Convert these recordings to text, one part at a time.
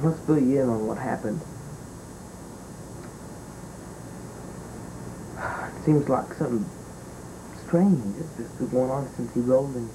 Let's fill you in on what happened. It seems like something strange has just been going on since he rolled and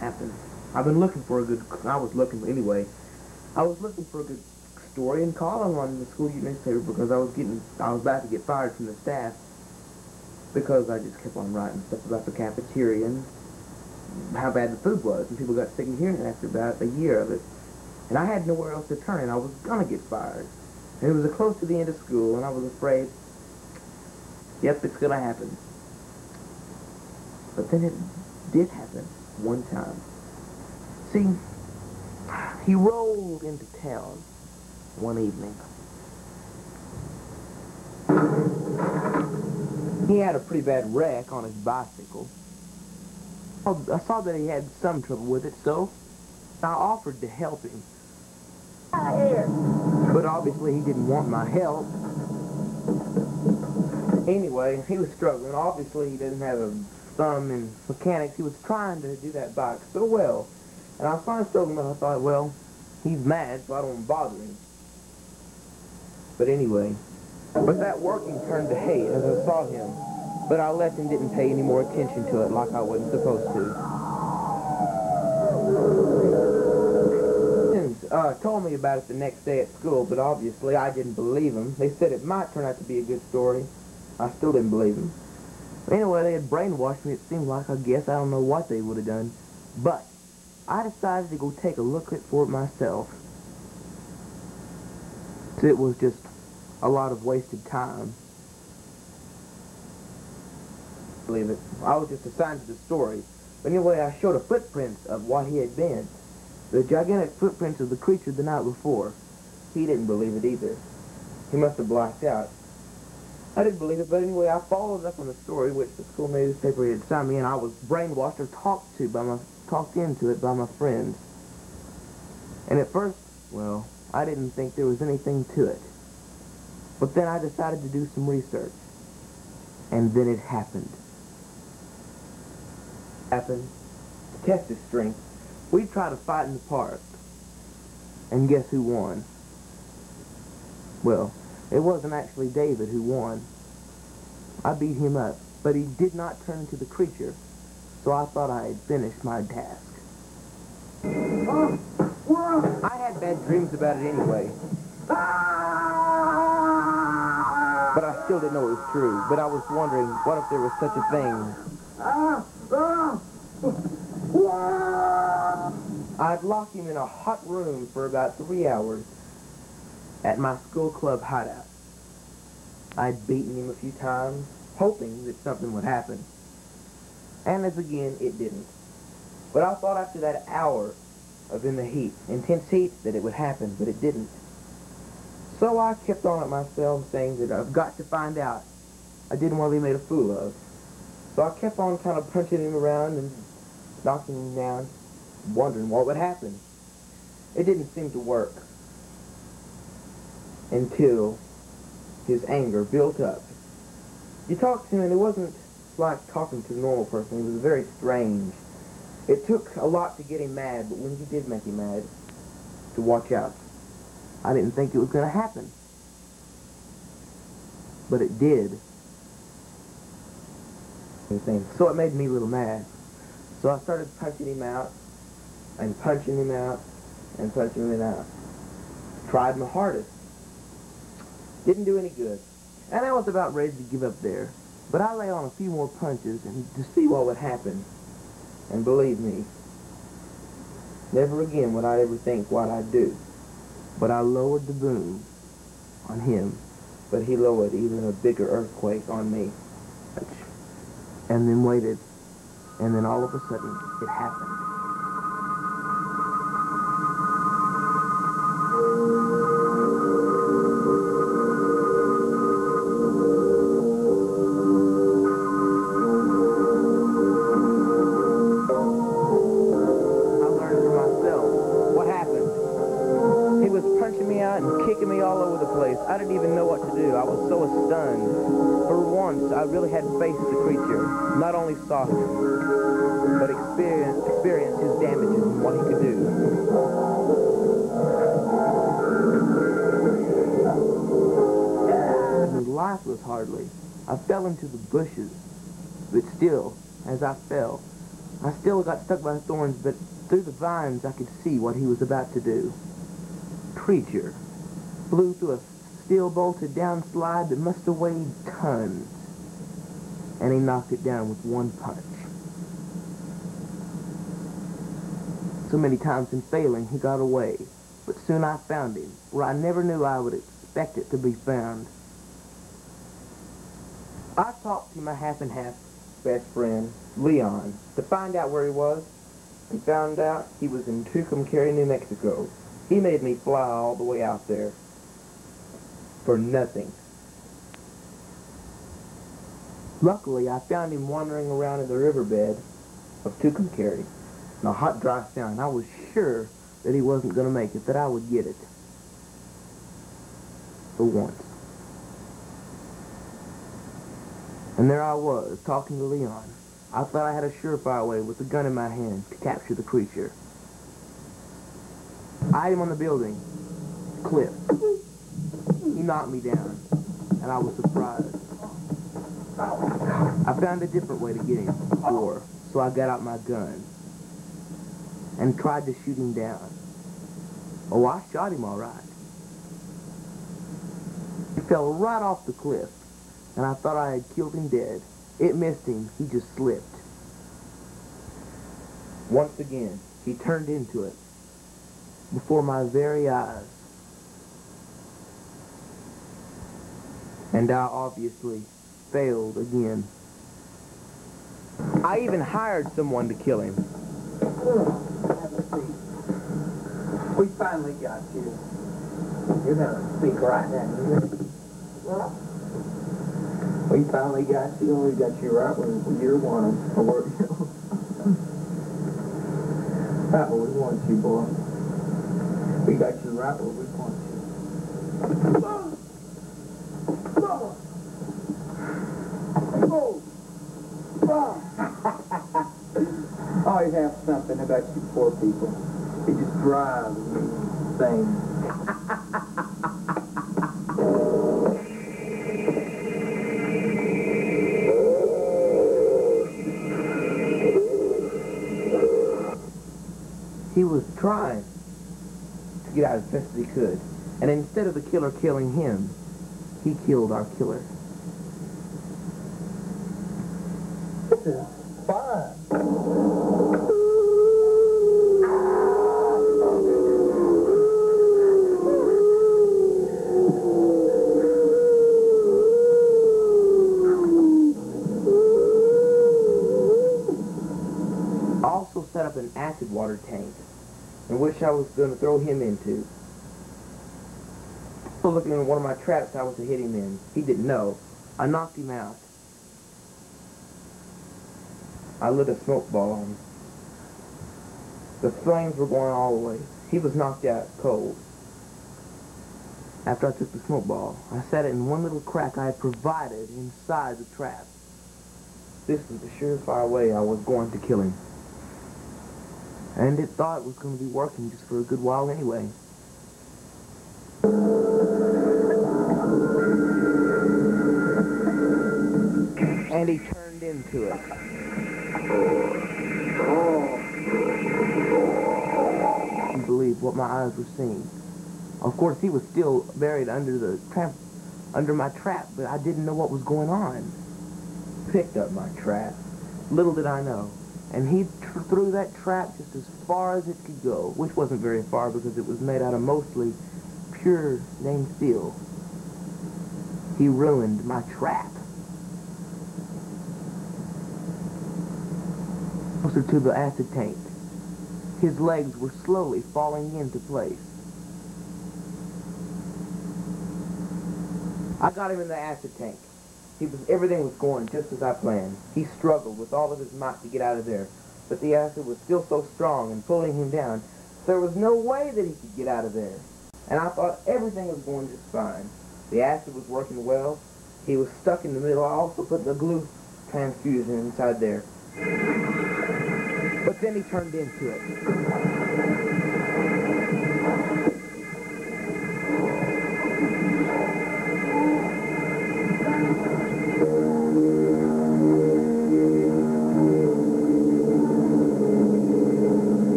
happened. I've been looking for a good, I was looking for a good story and column on the school newspaper because I was about to get fired from the staff because I just kept on writing stuff about the cafeteria and how bad the food was, and people got sick of hearing it after about a year of it. And I had nowhere else to turn, and I was gonna get fired. And it was close to the end of school, and I was afraid, yep, it's gonna happen. But then it did happen one time. See, he rolled into town one evening. He had a pretty bad wreck on his bicycle. I saw that he had some trouble with it, so I offered to help him. But obviously he didn't want my help. Anyway, he was struggling. Obviously he didn't have a thumb in mechanics. He was trying to do that bike so well. And I was finally struggling, but I thought, well, he's mad, so I don't want to bother him. But anyway, but that working turned to hate as I saw him. But I left and didn't pay any more attention to it like I wasn't supposed to. Told me about it the next day at school, but obviously I didn't believe him. They said it might turn out to be a good story. I still didn't believe him. Anyway, they had brainwashed me, it seemed like, I guess. I don't know what they would have done. But I decided to go take a look for it myself. So it was just a lot of wasted time. Believe it. I was just assigned to the story. But anyway, I showed a footprint of what he had been. The gigantic footprints of the creature the night before. He didn't believe it either. He must have blacked out. I didn't believe it, but anyway, I followed up on the story, which the school newspaper had signed me in. I was brainwashed or talked into it by my friends. And at first, well, I didn't think there was anything to it. But then I decided to do some research. And then it happened. To test his strength, we tried to fight in the park. And guess who won? Well, it wasn't actually David who won. I beat him up, but he did not turn into the creature, so I thought I had finished my task. I had bad dreams about it anyway. But I still didn't know it was true. But I was wondering, what if there was such a thing? I'd locked him in a hot room for about 3 hours at my school club hideout. I'd beaten him a few times, hoping that something would happen. And as again, it didn't. But I thought after that hour of intense heat, that it would happen, but it didn't. So I kept on at myself saying that I've got to find out. I didn't want to be made a fool of. So I kept on kind of punching him around and knocking him down, wondering what would happen. It didn't seem to work until his anger built up. You talked to him and it wasn't like talking to a normal person. It was very strange. It took a lot to get him mad, but when you did make him mad, to watch out. I didn't think it was going to happen. But it did. So it made me a little mad. So I started punching him out, and punching him out, and punching him out. Tried my hardest. Didn't do any good. And I was about ready to give up there. But I lay on a few more punches and to see what would happen. And believe me, never again would I ever think what I'd do. But I lowered the boom on him, but he lowered even a bigger earthquake on me. And then waited, and then all of a sudden, it happened. Kicking me all over the place. I didn't even know what to do. I was so stunned. For once, I really had faced the creature. Not only saw him, but experienced his damages and what he could do. lifeless hardly. I fell into the bushes, but still, as I fell, I still got stuck by the thorns, but through the vines I could see what he was about to do. Creature flew through a steel-bolted down slide that must have weighed tons, and he knocked it down with one punch. So many times in failing, he got away, but soon I found him, where I never knew I would expect it to be found. I talked to my half-and-half best friend, Leon, to find out where he was, and found out he was in Tucumcari, New Mexico. He made me fly all the way out there for nothing. Luckily, I found him wandering around in the riverbed of Tucumcari in a hot, dry sun. I was sure that he wasn't going to make it, that I would get it. For once. And there I was, talking to Leon. I thought I had a surefire way with a gun in my hand to capture the creature. I had him on the building, cliff. He knocked me down, and I was surprised. I found a different way to get him before, so I got out my gun and tried to shoot him down. Oh, I shot him all right. He fell right off the cliff, and I thought I had killed him dead. It missed him. He just slipped. Once again, he turned into it before my very eyes. And I obviously failed again. I even hired someone to kill him. We finally got you. You're gonna speak right now. We finally got you, and we got you right when you wanted. Right where we want you, boy. We got you right where we want you. Always have something about you poor people. It just drives me insane. He was trying to get out as best as he could. And instead of the killer killing him, he killed our killer. This is fun. I also set up an acid water tank, in which I was going to throw him into. So looking at one of my traps I was to hit him in. He didn't know. I knocked him out. I lit a smoke ball on him. The flames were going all the way. He was knocked out cold. After I took the smoke ball, I set it in one little crack I had provided inside the trap. This was the surefire way I was going to kill him. And it thought it was going to be working just for a good while anyway. And he turned into it. I couldn't believe what my eyes were seeing. Of course, he was still buried under my trap, but I didn't know what was going on. Picked up my trap. Little did I know. And he threw that trap just as far as it could go, which wasn't very far because it was made out of mostly pure stained steel. He ruined my trap. Closer to the acid tank. His legs were slowly falling into place. I got him in the acid tank. Everything was going just as I planned. He struggled with all of his might to get out of there, but the acid was still so strong and pulling him down, there was no way that he could get out of there. And I thought everything was going just fine. The acid was working well. He was stuck in the middle. I also put the glue transfusion inside there. But then he turned into it.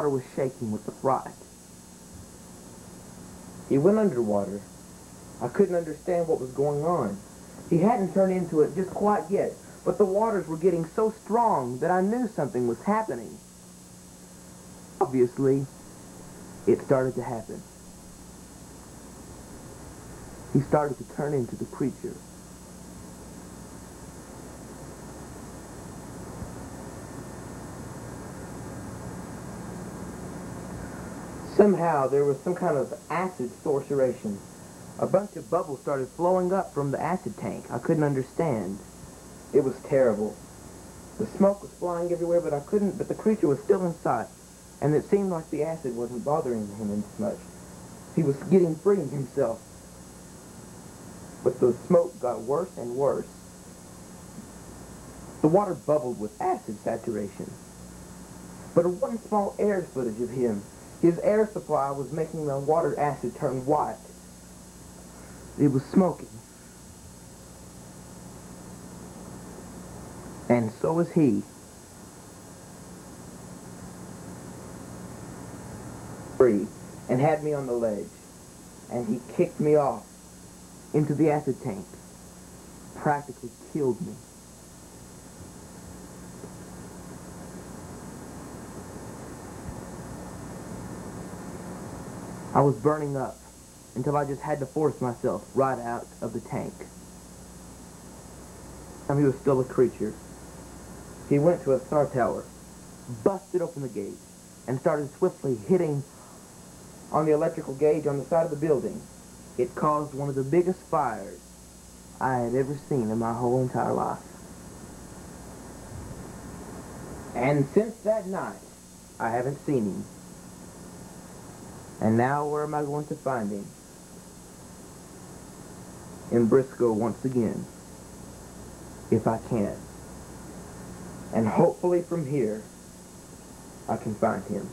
water was shaking with the fright. He went underwater. I couldn't understand what was going on. He hadn't turned into it just quite yet, but the waters were getting so strong that I knew something was happening. Obviously, it started to happen. He started to turn into the creature. Somehow there was some kind of acid sorceration. A bunch of bubbles started flowing up from the acid tank. I couldn't understand. It was terrible. The smoke was flying everywhere, but the creature was still in sight. And it seemed like the acid wasn't bothering him as much. He was getting free of himself. But the smoke got worse and worse. The water bubbled with acid saturation. But one small air footage of him, his air supply was making the water acid turn white. It was smoking. And so was he. Free, and had me on the ledge. And he kicked me off into the acid tank. Practically killed me. I was burning up until I just had to force myself right out of the tank. And he was still a creature. He went to a star tower, busted open the gauge, and started swiftly hitting on the electrical gauge on the side of the building. It caused one of the biggest fires I had ever seen in my whole entire life. And since that night, I haven't seen him. And now where am I going to find him? In Briscoe once again, if I can. And hopefully from here, I can find him.